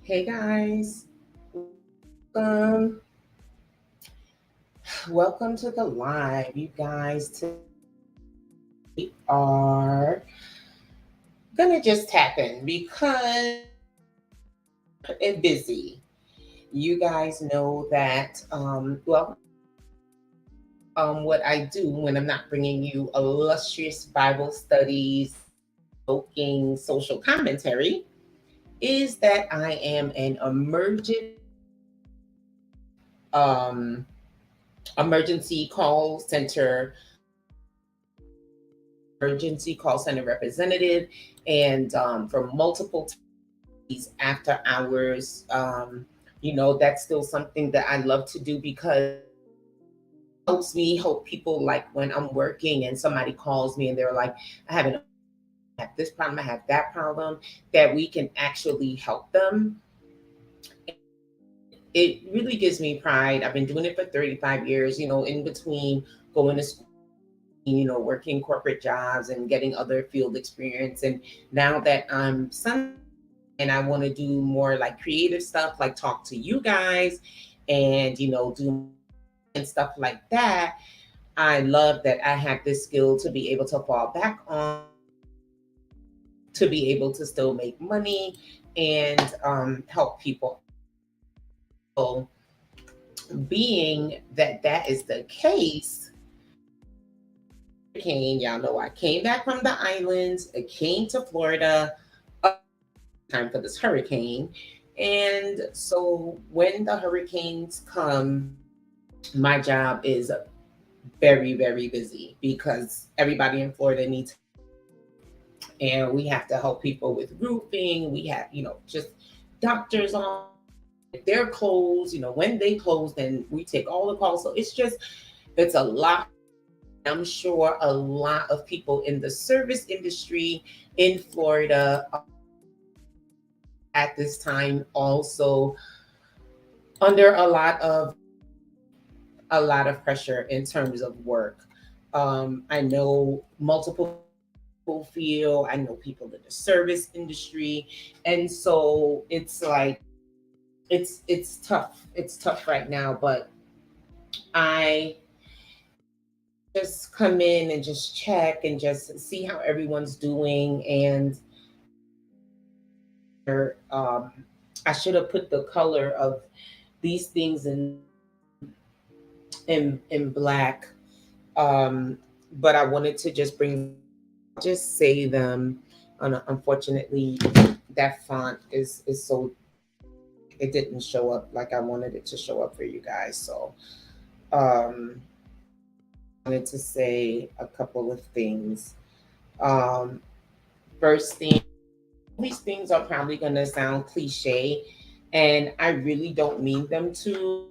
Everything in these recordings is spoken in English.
Hey guys, welcome. Welcome to the live. You guys, today are gonna just tap in because it's busy. You guys know that, what I do when I'm not bringing you illustrious Bible studies, soaking social commentary, is that I am an um, emergency call center emergency call center representative, and for multiple times after hours. That's still something that I love to do because it helps me help people. Like when I'm working and somebody calls me and they're like, I have this problem, I have that problem, that we can actually help them. It really gives me pride. I've been doing it for 35 years, in between going to school, working corporate jobs and getting other field experience. And now that I'm some and I want to do more like creative stuff, like talk to you guys and, do and stuff like that. I love that I have this skill to be able to fall back on, to be able to still make money and help people. So, being that that is the case, y'all know I came back from the islands, I came to Florida, time for this hurricane. And so when the hurricanes come, my job is very, very busy because everybody in Florida needs, and we have to help people with roofing. We have, just doctors on, if they're closed, when they close, then we take all the calls. So it's a lot. I'm sure a lot of people in the service industry in Florida at this time also under a lot of pressure in terms of work. I know multiple people feel. I know people in the service industry, and so it's like it's tough. It's tough right now, but I just come in and just check and just see how everyone's doing. And um, I should have put the color of these things in black, um, but I wanted to just just say them. Unfortunately, that font is so, it didn't show up like I wanted it to show up for you guys. So um, I wanted to say a couple of things. Um, First thing, these things are probably gonna sound cliche, and I really don't mean them to.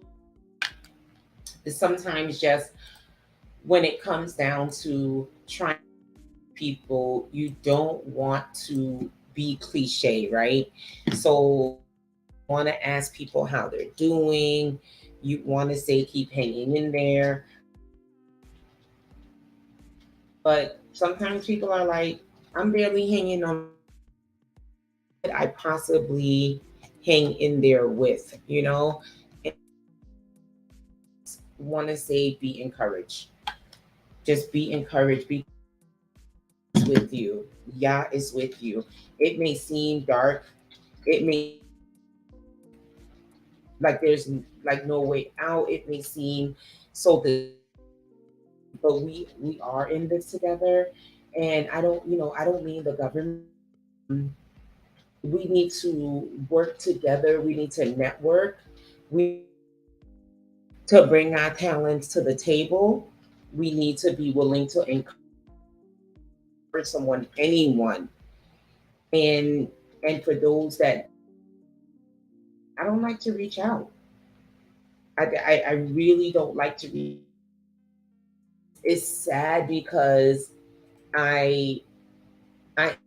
Sometimes just when it comes down to trying people, you don't want to be cliche, right? So want to ask people how they're doing. You want to say keep hanging in there, but sometimes people are like, I'm barely hanging on. Could I possibly hang in there with, And want to say be encouraged. Just be encouraged. Be with you. Yah is with you. It may seem dark. It may like there's like no way out. It may seem so the but we are in this together. And I don't mean the government. We need to work together. We need to network. We to bring our talents to the table. We need to be willing to encourage someone, anyone. And and for those that I don't like to reach out. I really don't like to reach. It's sad because I I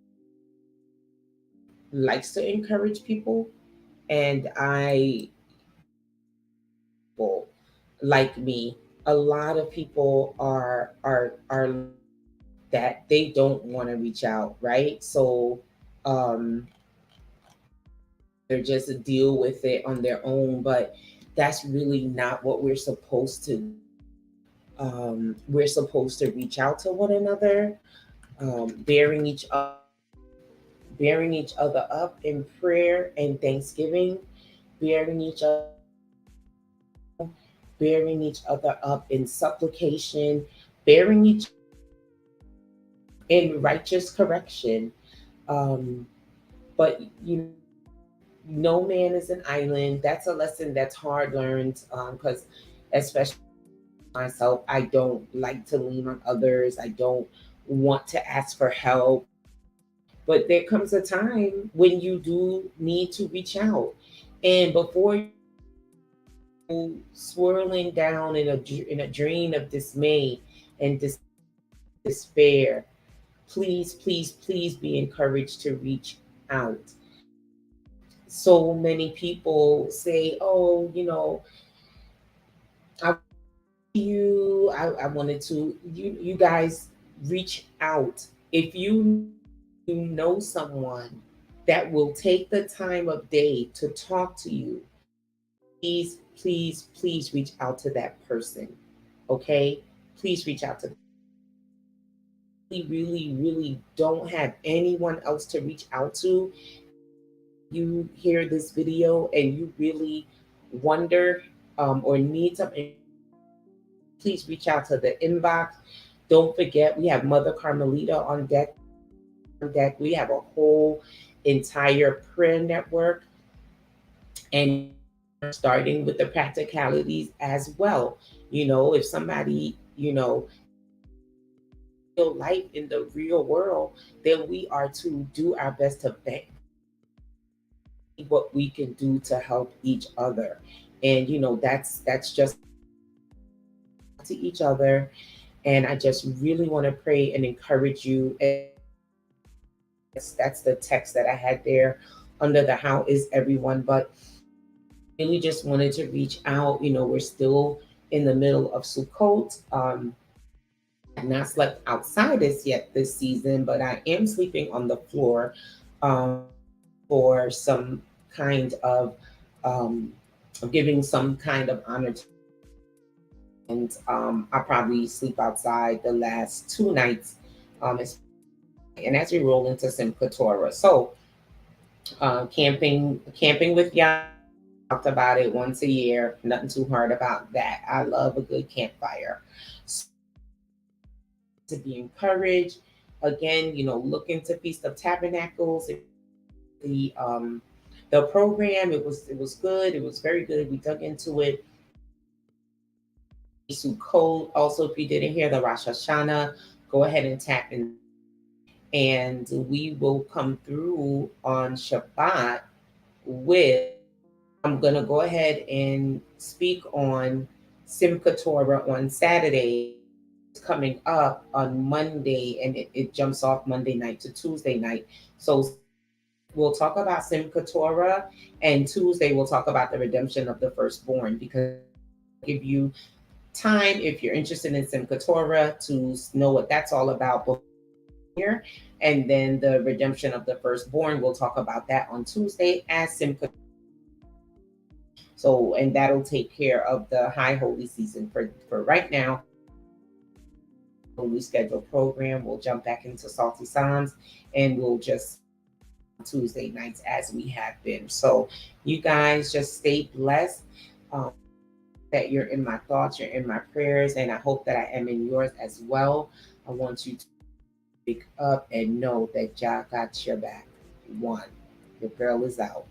likes to encourage people, and I people like me. A lot of people are that they don't want to reach out, right? So um just deal with it on their own. But that's really not what we're supposed to. We're supposed to reach out to one another, bearing each other up in prayer and thanksgiving, bearing each other, bearing each other up in supplication, bearing each in righteous correction. Um, but no man is an island. That's a lesson that's hard learned, because especially myself, I don't like to lean on others. I don't want to ask for help. But there comes a time when you do need to reach out. And before you swirling down in a drain of dismay and despair, please, please, please be encouraged to reach out. So many people say, "Oh, I I wanted to." You guys reach out. If you know someone that will take the time of day to talk to you, please, please, please reach out to that person. Okay? Please reach out to them. We really, really don't have anyone else to reach out to. You hear this video and you really wonder, or need some, please reach out to the inbox. Don't forget, we have Mother Carmelita on deck. We have a whole entire prayer network, and starting with the practicalities as well. If somebody, real life in the real world, then we are to do our best to what we can do to help each other. And that's just to each other. And I just really want to pray and encourage you. And that's the text that I had there under the how is everyone. But really just wanted to reach out. We're still in the middle of Sukkot. I've not slept outside this season, but I am sleeping on the floor, um, for some kind of, um, giving some kind of honor to. And I probably sleep outside the last 2 nights. And as we roll into Simchat Torah, so camping with y'all. Talked about it once a year. Nothing too hard about that. I love a good campfire. So, to be encouraged, again, look into Feast of Tabernacles. The program, it was good. It was very good. We dug into it. SUKKOT. Also, if you didn't hear the Rosh Hashanah, go ahead and tap in, and we will come through on Shabbat with. I'm gonna go ahead and speak on Simchat Torah on Saturday. It's coming up on Monday, and it jumps off Monday night to Tuesday night. So we'll talk about Simchat Torah, and Tuesday we'll talk about the redemption of the firstborn, because I'll give you time if you're interested in Simchat Torah to know what that's all about here. And then the redemption of the firstborn, we'll talk about that on Tuesday as Simchat. So, and that'll take care of the high holy season for right now. Holy schedule program. We'll jump back into Salty Psalms, and we'll just Tuesday nights as we have been. So, you guys just stay blessed. Um, that you're in my thoughts, you're in my prayers, and I hope that I am in yours as well. I want you to pick up and know that Jah got your back. One, your girl is out.